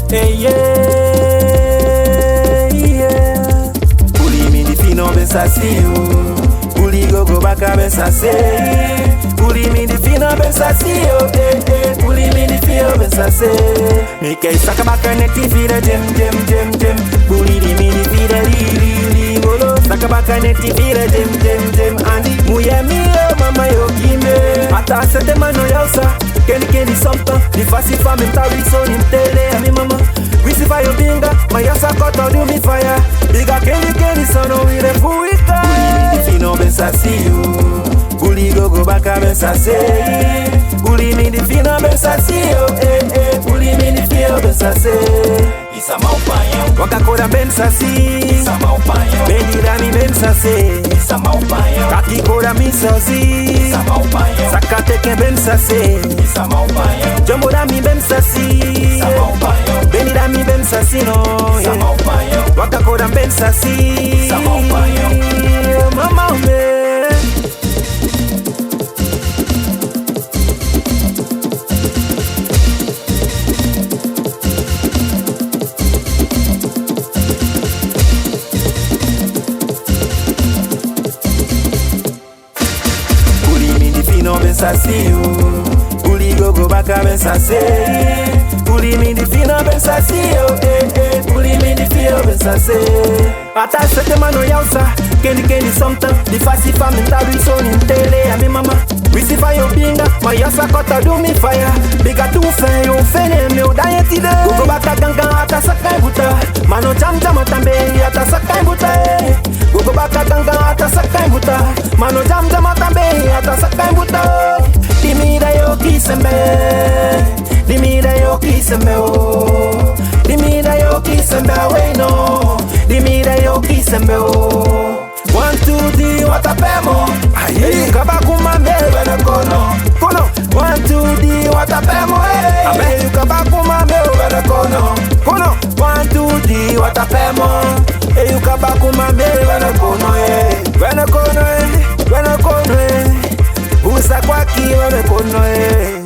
Hey yeah, yeah. Puli mini fino bensasio, puli gogo baka bensase. Puli mini fino bensasio, puli mini fino bensase. Mike saka baka neti fira jem. Puli di mini fira li bolo. Saka baka neti fira jem. Andi muye mio mama yo kime. Ata sete mano yausa. Kendi somta, di fasi fa mental so in tele a mi mama. Wisi fa yo binga, ma yasa kota do mi fire. Biga kendi sono we the fuika. Puli mi fino bensasio, puli gogo baka bensase. Puli mi di fino bensasio, puli mi di fino bensase. Isa mau panyo, Waka kora bensasi, isa mau panyo, Benira mi bensase. isa mau panyo, Kaki kora mi sozi, isa mau panyo, Sakate ke bensase. isa mau panyo, Jumbo da mi bensasi, isa mau panyo, Benira mi bensasi no. isa mau panyo, Waka kora bensasi, Sa mau panyo. Mama me. Bensasio, puli gogo baka bensase. Puli mi di fino bensasio, puli mi di fino bensase. Ata sete mano yausa, kendi somta. Di fasi fa mental we so in tele a mi mama. Wisi fa yo binga, ma yasa kota do mi fire. Biga tu fe yo fene me o daye tide. Gogo baka ganga ata sakai buta. Mano jam tambe ata sakai buta. Gogo baka ganga ata sakai buta. Mano jam tambe ata sakai buta. Dimira yo kisembe, dimira yo kisembe o, dimira yo kisembe we no, dimira yo kisembe o. 1, 2, 3 watapemo, aye kabakuma mbele na kono, 1, 2, 3 watapemo, aye kabakuma mbele na kono, 1, 2, 3 watapemo, kabakuma mbele na kono, Vena kono, usa kwa kiwa me kono